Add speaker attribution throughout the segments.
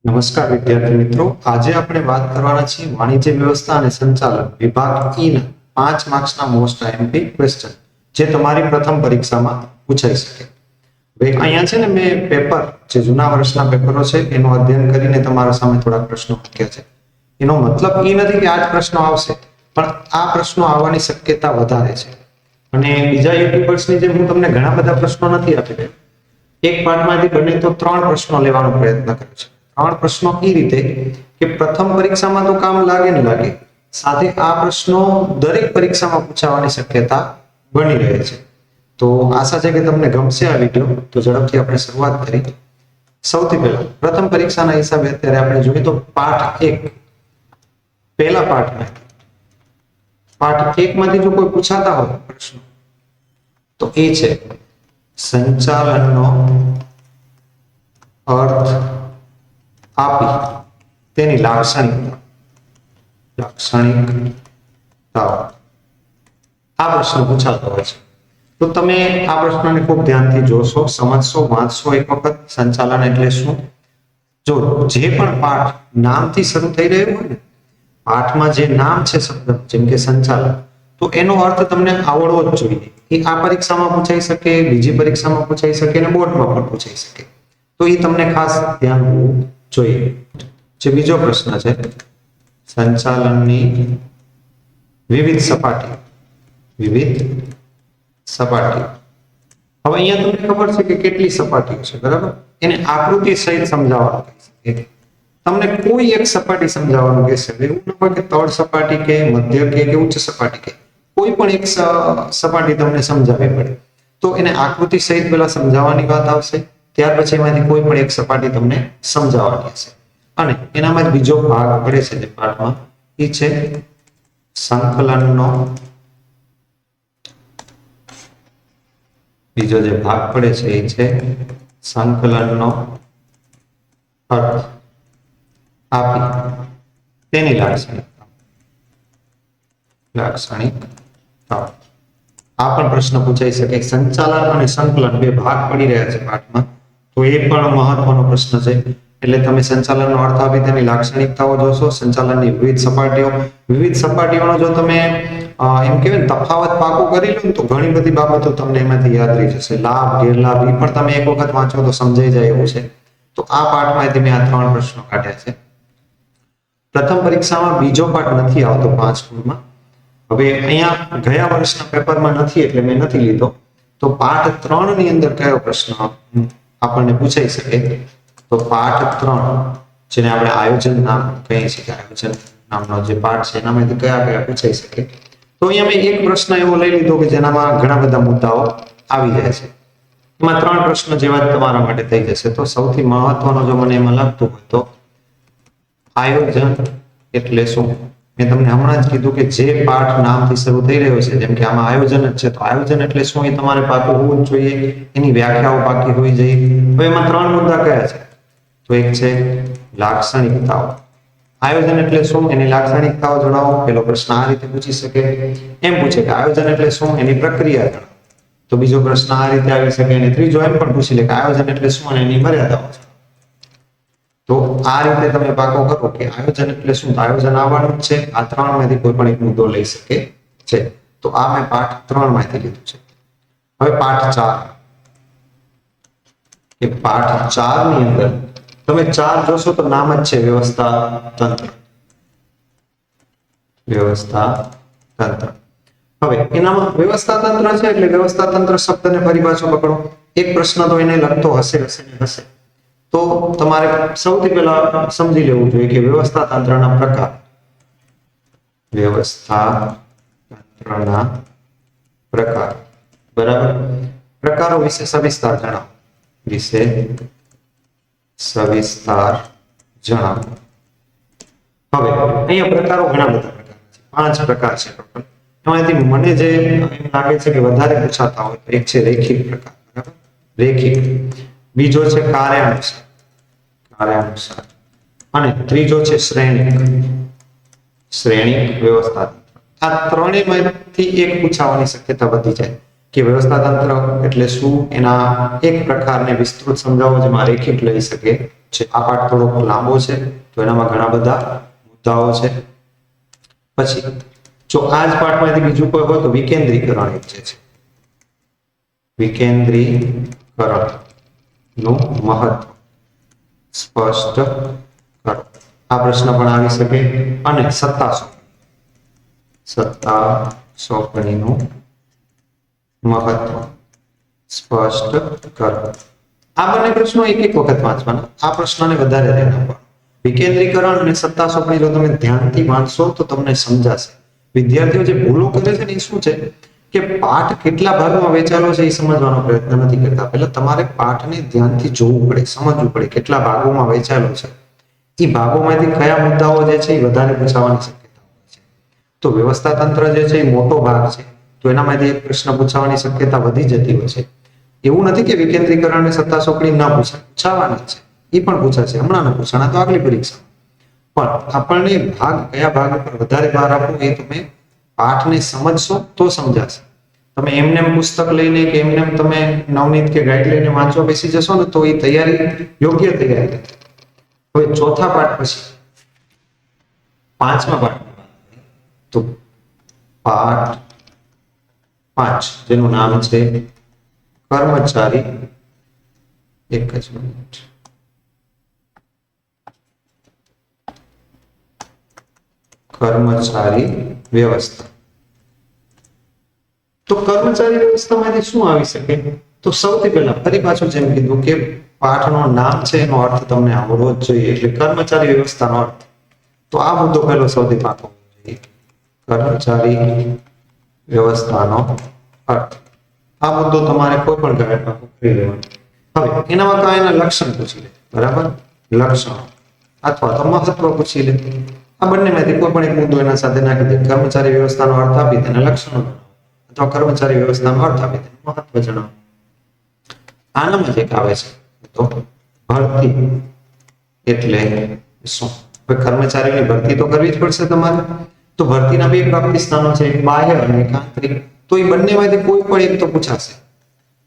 Speaker 1: નમસ્કાર વિદ્યાર્થી મિત્રો, આજે આપણે વાત કરવાના છીએ વાણિજ્ય વ્યવસ્થા અને સંચાલન વિભાગ ઈ ના 5 માર્ક્સના મોસ્ટ આઈએમપી ક્વેશ્ચન જે તમારી પ્રથમ પરીક્ષામાં પૂછાઈ શકે. હવે અહીંયા છે ને મેં પેપર જે જૂના વર્ષના પેપરો છે એનું અધ્યયન કરીને તમારા સામે થોડા પ્રશ્નો મૂક્યા છે. એનો મતલબ એ નથી કે આ જ પ્રશ્નો આવશે, પણ આ પ્રશ્નો આવવાની શક્યતા વધારે છે. અને બીજા યુટ્યુબર્સની જેમ હું તમને ઘણા બધા પ્રશ્નો નથી આપી રહ્યો. એક પાઠમાંથી બને તો 3 પ્રશ્નો લેવાનો પ્રયત્ન કર્યો છે. 3 પ્રશ્નો એ રીતે કે પ્રથમ પરીક્ષામાં તો કામ લાગે ને લાગે, સાથે આ પ્રશ્નો દરેક પરીક્ષામાં પૂછાવાની શક્યતા બની રહે છે. તો આશા છે કે તમને ગમશે આ વિડીયો. તો ઝડપથી આપણે શરૂઆત કરી. સૌથી પહેલા પ્રથમ પરીક્ષાના હિસાબે અત્યારે આપણે જોઈએ તો પાઠ 1 પહેલા પાઠ 1 માંથી જો કોઈ પૂછાતા હોય પ્રશ્નો તો એ છે સંચાલનનો અર્થ આપી તેની લાક્ષણિકતાઓ. આ પ્રશ્ન પૂછાતો હોય છે. તો તમે આ પ્રશ્નને ખૂબ ધ્યાનથી જોશો, સમજશો, વાંચશો એક વખત. સંચાલન એટલે શું? જો જે પણ પાઠ નામથી શરૂ થઈ રહ્યો હોય ને, પાઠમાં જે નામ છે શબ્દ જેમ કે સંચાલન, તો એનો અર્થ તમને આવડવો જ જોઈએ. એ આ પરીક્ષામાં પૂછાઈ શકે, બીજી પરીક્ષામાં પૂછાઈ શકે અને બોર્ડમાં પણ પૂછાઈ શકે. તો એ તમને ખાસ ધ્યાન હોવું જોઈએ. જે બીજો પ્રશ્ન છે સંચાલનની વિવિધ સપાટીઓ. હવે અહીંયા તમને ખબર છે કે કેટલી સપાટીઓ છે, બરાબર? એને આકૃતિ સહિત સમજાવવાનું કહેશે. તમને કોઈ એક સપાટી સમજાવવાનું કહેશે. એવું ન હોય કે તળ સપાટી કે મધ્ય કે ઉચ્ચ સપાટી કે કોઈ પણ એક સપાટી તમને સમજાવવી પડે. તો એને આકૃતિ સહિત પહેલા સમજાવવાની વાત આવશે, ત્યાર પછી એમાંથી કોઈ પણ એક સપાટી તમને સમજાવવાની હશે. અને એનામાં બીજો ભાગ પડે છે જે પાઠમાં, એ છે સંકલનનો. બીજો જે ભાગ પડે છે એ છે સંકલનનો અર્થ આપી તેની લાક્ષણિકતાઓ. આ પણ પ્રશ્ન પૂછાઈ શકે. સંચાલન અને સંકલન બે ભાગ પડી રહ્યા છે પાઠમાં, તો એ પણ મહત્વનો પ્રશ્ન છે. એટલે તમે સંચાલનનો અર્થ આપી તેની લાક્ષણિકતાઓ જોશો. સંચાલનની વિવિધ સપાટીઓનો જો તમે એમ કહેવાય તફાવત પાકો કરી લો ને તો ઘણી બધી બાબતો તમને એમાંથી યાદ રહી જશે. લાભ, ગેરલાભ એ પણ તમે એક વખત વાંચો તો સમજાઈ જાય એવું છે. તો આ પાઠમાંથી મેં આ 3 પ્રશ્નો કાઢ્યા છે. પ્રથમ પરીક્ષામાં બીજો પાઠ નથી આવતો 5 ગુણમાં. હવે અહીંયા ગયા વર્ષના પેપરમાં નથી એટલે મેં નથી લીધો. તો પાઠ 3 ની અંદર કયો પ્રશ્ન આપણને પૂછાઈ શકે? તો પાઠ 3 જેને આપણે આયોજન નામ કહીએ છીએ, આયોજન નામનો જે પાઠ છે એનામાંથી કયા પૂછાઈ શકે? તો અહીંયા મેં એક પ્રશ્ન એવો લઈ લીધો કે જેનામાં ઘણા બધા મુદ્દાઓ આવી જાય છે. એમાં 3 પ્રશ્ન જેવા જ તમારા માટે થઈ જશે. તો સૌથી મહત્વનો જો મને એમાં લાગતું હોય તો આયોજન એટલે શું? મેં તમને હમણાં જ કીધું કે જે પાઠ નામથી શરૂ થઈ રહ્યો છે, જેમ કે આમાં આયોજન જ છે, તો આયોજન એટલે શું એ તમારે પાકું હોવું જ જોઈએ. એની વ્યાખ્યાઓ પાકી હોવી જોઈએ. હવે એમાં 3 મુદ્દા કયા છે? તો એક છે લાક્ષણિકતાઓ. આયોજન એટલે શું, એની લાક્ષણિકતાઓ જણાવો. પેલો પ્રશ્ન આ રીતે પૂછી શકે. એમ પૂછે કે આયોજન એટલે શું, એની પ્રક્રિયા જણાવો. તો બીજો પ્રશ્ન આ રીતે આવી શકે. અને ત્રીજો એમ પણ પૂછી લે કે આયોજન એટલે શું અને એની મર્યાદાઓ છે. તો આ રીતે તમે પાકો કરો કે આયોજન એટલે શું. આયોજન આવવાનું જ છે. આ 3 માંથી કોઈ પણ એક મુદ્દો લઈ શકે છે. તો આ મેં પાઠ 3 માંથી લીધું છે. હવે પાઠ 4 ની અંદર તમે 4 જોશો તો નામ જ છે વ્યવસ્થા તંત્ર. હવે એનામાં વ્યવસ્થા તંત્ર છે એટલે વ્યવસ્થા તંત્ર શબ્દને પરિભાષા પકડો. એક પ્રશ્ન તો એને લગતો હશે. તો તમારે સૌથી પહેલા સમજી લેવું જોઈએ કે વ્યવસ્થા તંત્રના પ્રકાર. બરાબર? પ્રકારો વિશે સવિસ્તાર જણાવો. હવે અહીંયા પ્રકારો ઘણા બધા પ્રકાર છે. 5 પ્રકાર છે ટોટલ. એમાંથી મને જે એમ લાગે છે કે વધારે પૂછાતા હોય તો એક છે રેખિક પ્રકાર. બરાબર? રેખિક. બીજો છે કાર્યાનુસાર. અને ત્રીજો છે શ્રેણિક વ્યવસ્થા. આ ત્રણેયમાંથી એક પૂછાવાની શક્યતા વધી જાય. કે વ્યવસ્થા તંત્ર એટલે શું, એના એક પ્રકારને વિસ્તૃત સમજાવો જેમાં રેખિક લઈ શકે છે. આ પાઠ થોડોક લાંબો છે તો એનામાં ઘણા બધા મુદ્દાઓ છે. પછી જો આ જ પાઠમાંથી બીજું કોઈ હોય તો વિકેન્દ્રીકરણ એક છે, વિકેન્દ્રીકરણ નું મહત્વ સ્પષ્ટ કરો. આ પ્રશ્ન પણ આવી શકે. અને સત્તા સોંપણીનું મહત્વ સ્પષ્ટ કરો. આ બંને પ્રશ્નો એક એક વખત વાંચવાના. આ પ્રશ્નને વધારે ધ્યાન આપવાનું. વિકેન્દ્રીકરણ અને સત્તા સોંપણી જો તમે ધ્યાનથી વાંચશો તો તમને સમજાશે. વિદ્યાર્થીઓ જે ભૂલો કરે છે ને એ શું છે કે પાઠ કેટલા ભાગમાં વહેંચાયેલો છે એ સમજવાનો પ્રયત્ન નથી કરતા. પહેલા તમારે પાઠને ધ્યાનથી જોવું પડે, સમજવું પડે કેટલા ભાગોમાં વહેંચાયેલો છે, એ ભાગોમાંથી કયા મુદ્દાઓ જે છે એ વધારે પૂછાવાની શક્યતા હોય છે. તો વ્યવસ્થા તંત્ર જે છે એ મોટો ભાગ છે તો એનામાંથી એક પ્રશ્ન પૂછાવાની શક્યતા વધી જતી હોય છે. એવું નથી કે વિકેન્દ્રીકરણ અને સત્તા સોંપણી ના પૂછાવાના છે, એ પણ પૂછાશે. હમણાં ન પૂછાણા તો આગલી પરીક્ષા. પણ આપણને ભાગ કયા ભાગ પર વધારે ભાર આપવો એ તમે પાઠને સમજશો તો સમજાશે. તમે એમને પુસ્તક લઈને કે એમને તમે નવનીત કે ગાઈડ લઈને વાંચવા બેસી જશો ને તો એ તૈયારી યોગ્ય તૈયારી નથી. હવે ચોથા પાઠ પછી પાંચમા પાઠ તો પાઠ 5 જેનું નામ છે કર્મચારી. એક જ મિનિટ. કર્મચારી વ્યવસ્થા. તો કર્મચારી વ્યવસ્થામાંથી શું આવી શકે? તો સૌથી પહેલા ફરી પાછું જેમ કીધું કે પાઠનું નામ છે એનો અર્થ તમને આવડવો જ જોઈએ. એટલે કર્મચારી વ્યવસ્થાનો અર્થ. તો આ મુદ્દો પહેલો સૌથી પાકો જોઈએ. કર્મચારી વ્યવસ્થાનો અર્થ. આ મુદ્દો તમારે કોઈ પણ ગાઈડમાં કરી લેવાનો. હવે એનામાં તો એના લક્ષણ પૂછી લે, બરાબર? લક્ષણ અથવા તો મહત્વ પૂછી લે. આ બંનેમાંથી કોઈ પણ એક મુદ્દો એના સાથે નાખી દે. કર્મચારી વ્યવસ્થાનો અર્થ આપી દે અને લક્ષણો અથવા કર્મચારી વ્યવસ્થાનો અર્થ આપી દે, મહત્વ જણાવો. આનામાં જે આવે છે તો ભરતી એટલે શું? કર્મચારીઓની ભરતી તો કરવી જ પડશે તમારે. તો ભરતીના બે પ્રાપ્તિ સ્થાનો છે, એક બાહ્ય અને એક આંતરિક. તો એ બંનેમાંથી કોઈ પણ એક તો પૂછાશે.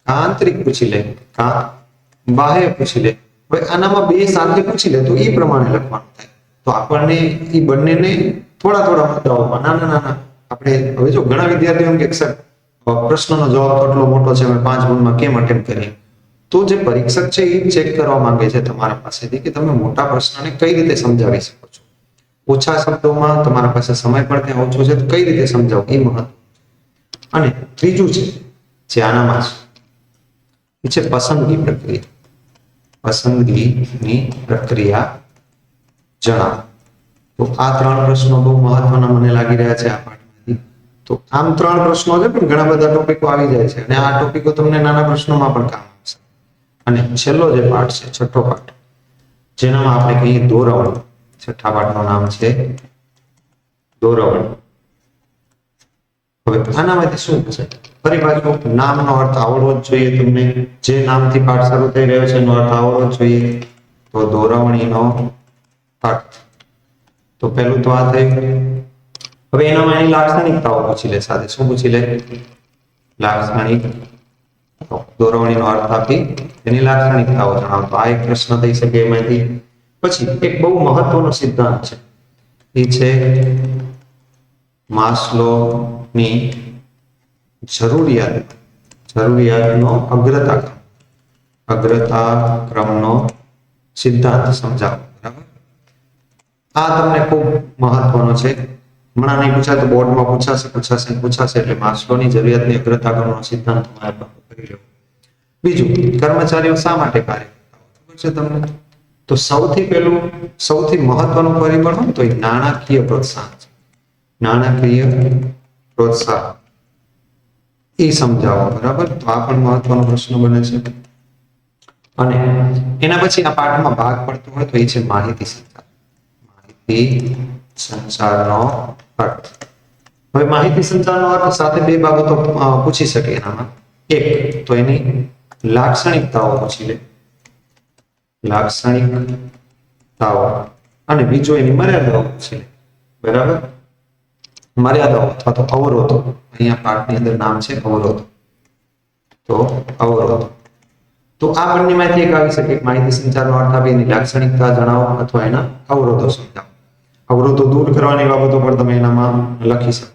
Speaker 1: આંતરિક પૂછી લે, બાહ્ય પૂછી લે. હવે આનામાં બે સાથે પૂછી લે તો એ પ્રમાણે લખવાનું થાય. તો આપણને એ બંનેને થોડા થોડા મુદ્દાઓમાં નાના નાના આપણે હવે જો ઘણા વિદ્યાર્થીઓ એમ કે સર પ્રશ્નનો જવાબ તો એટલો મોટો છે, અમે 5 ગુણમાં કેમ અટેમ્પ્ટ કરીએ? તો જે પરીક્ષક છે એ ચેક કરવા માંગે છે તમારા પાસેથી કે તમે મોટા પ્રશ્નને કઈ રીતે સમજાવી શકો છો. ઓછા શબ્દોમાં તમારા પાસે સમય પણ ત્યાં ઓછો છે તો કઈ રીતે સમજાવો એ મહત્વ. અને ત્રીજું છે જે આનામાં છે એ છે પસંદગી પ્રક્રિયા. પસંદગીની પ્રક્રિયા જણાવો. તો આ 3 પ્રશ્નો બહુ મહત્વના મને લાગી રહ્યા છે આ પાઠમાંથી. તો આમ 3 પ્રશ્નો છે પણ ઘણા બધા ટોપિકો આવી જાય છે અને આ ટોપિકો તમને નાના પ્રશ્નોમાં પણ કામ આવશે. અને છેલ્લો જે પાઠ છે છઠ્ઠો પાઠ જેનામાં આપણે કહીએ દોરવણી. છઠ્ઠા પાઠનું નામ છે દોરવણી. હવે આનામાંથી શું છે? ફરી પાછું નામનો અર્થ આવડવો જ જોઈએ તમને. જે નામથી પાઠ શરૂ થઈ રહ્યો છે એનો અર્થ આવડવો જ જોઈએ. તો દોરવણીનો અર્થ. તો પહેલું તો આ થયું. હવે એનામાં એની લાક્ષણિકતાઓ પૂછી લે. સાથે શું પૂછી લે? લાક્ષણિક. દોરવણીનો અર્થ આપી એની લાક્ષણિકતાઓ જણાવો. તો આ એક પ્રશ્ન થઈ શકે એમાંથી. પછી એક બહુ મહત્વનો સિદ્ધાંત છે, એ છે માસ્લોની જરૂરિયાતનો અગ્રતા ક્રમનો સિદ્ધાંત સમજાવો. બરાબર? આ તમને ખૂબ મહત્વનો છે. હમણાં નહીં પૂછાય તો બોર્ડમાં પૂછાશે એટલે માસ્લોની જરૂરિયાતની અગ્રતા ક્રમનો સિદ્ધાંત તમારે કરી લેવો. બીજું, કર્મચારીઓ શા માટે કાર્ય કરતા હોય ખબર છે તમને? તો સૌથી મહત્વનું પરિબળ હોય તો એ નાણાકીય પ્રોત્સાહન છે. નાણાકીય પ્રોત્સાહન એ સમજાવો. બરાબર? તો આ પણ મહત્વનો પ્રશ્ન બને છે. અને એના પછી આ પાઠમાં ભાગ પડતો હોય તો એ છે માહિતી સંચાર. માહિતી સંચારનો અર્થ. હવે માહિતી સંચારનો અર્થ સાથે બે બાબતો પૂછી શકે એનામાં. એક તો એની લાક્ષણિકતાઓ પૂછી લે, લાક્ષણિકતાઓ. અને બીજો એની મર્યાદાઓ પૂછી લે. બરાબર? મર્યાદાઓ અથવા તો અવરોધો. અહીંયા પાઠની અંદર નામ છે અવરોધો. તો અવરોધો. તો આ બંનેમાંથી એક આવી શકે. માહિતી સંચારનો અર્થ આપી એની લાક્ષણિકતા જણાવો અથવા એના અવરોધો સમજાવો. અવરોધો દૂર કરવાની બાબતો પણ તમે એનામાં લખી શકો.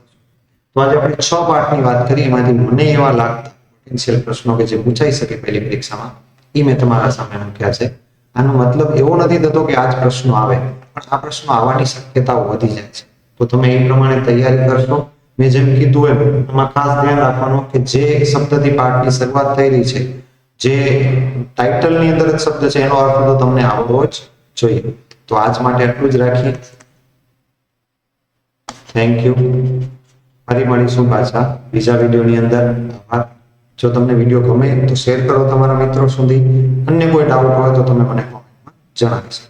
Speaker 1: તો આજે આપણે 6 પાઠની વાત કરી. એમાંથી મને એવા લાગતા પોટેન્શિયલ પ્રશ્નો કે જે પૂછાઈ શકે પહેલી પરીક્ષામાં એ મેં તમારા સામે મૂક્યા છે. આનો મતલબ એવો નથી થતો કે આ જ પ્રશ્નો આવે, પણ આ પ્રશ્નો આવવાની શક્યતાઓ વધી જાય છે. તો તમે એ પ્રમાણે તૈયારી કરશો. મેં જેમ કીધું એમ એમાં ખાસ ધ્યાન રાખવાનું કે જે શબ્દથી પાઠની શરૂઆત થઈ રહી છે, જે ટાઇટલની અંદર જ શબ્દ છે, એનો અર્થ તો તમને આવડવો જ જોઈએ. તો આજ માટે આટલું જ રાખીએ. Thank you. ફરી મળીશું પાછા બીજા વિડીયોની અંદર. જો તમને વિડીયો ગમે તો શેર કરો તમારા મિત્રો સુધી. અન્ય કોઈ ડાઉટ હોય તો તમે મને કોમેન્ટમાં જણાવી શકો.